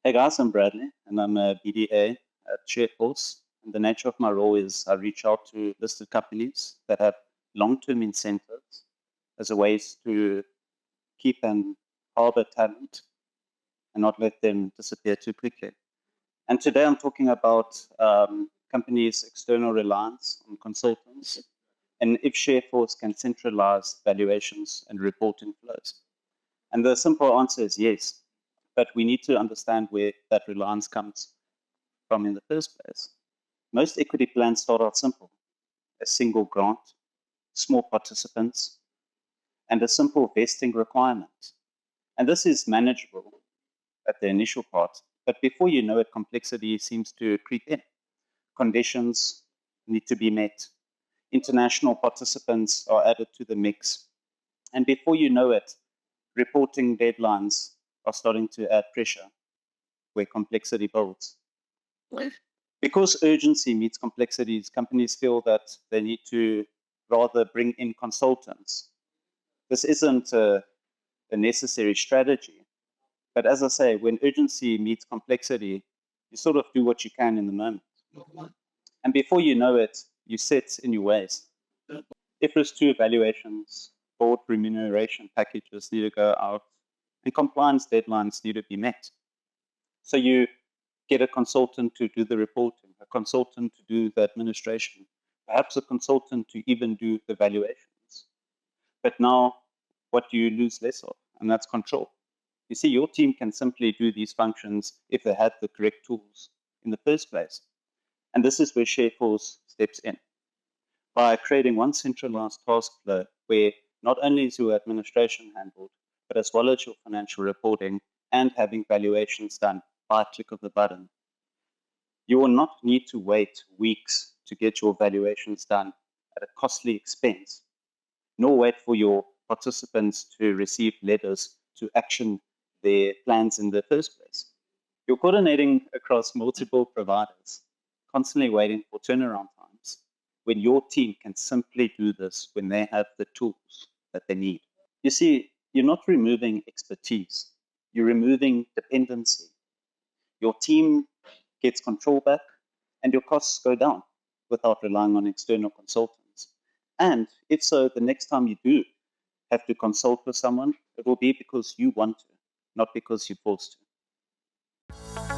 Hey guys, I'm Bradley, and I'm a BDA at ShareForce. And the nature of my role is I reach out to listed companies that have long-term incentives as a ways to keep and harbor talent and not let them disappear too quickly. And today I'm talking about companies' external reliance on consultants and if ShareForce can centralize valuations and reporting flows. And the simple answer is yes, but we need to understand where that reliance comes from in the first place. Most equity plans start out simple: a single grant, small participants, and a simple vesting requirement. And this is manageable at the initial part, but before you know it, complexity seems to creep in. Conditions need to be met. International participants are added to the mix. And before you know it, reporting deadlines are starting to add pressure where complexity builds. Because urgency meets complexities, companies feel that they need to rather bring in consultants. This isn't a necessary strategy, but as I say, when urgency meets complexity, you sort of do what you can in the moment. And before you know it, you set in your ways. IFRS 2 evaluations, board remuneration packages need to go out, and compliance deadlines need to be met. So you get a consultant to do the reporting, a consultant to do the administration, perhaps a consultant to even do the valuations. But now, what do you lose less of? And that's control. You see, your team can simply do these functions if they had the correct tools in the first place. And this is where ShareForce steps in. By creating one centralized task flow where not only is your administration handled, but as well as your financial reporting and having valuations done by a click of the button. You will not need to wait weeks to get your valuations done at a costly expense, nor wait for your participants to receive letters to action their plans in the first place. You're coordinating across multiple providers, constantly waiting for turnaround times, when your team can simply do this when they have the tools that they need. You see, you're not removing expertise, you're removing dependency. Your team gets control back and your costs go down without relying on external consultants. And if so, the next time you do have to consult with someone, it will be because you want to, not because you're forced to.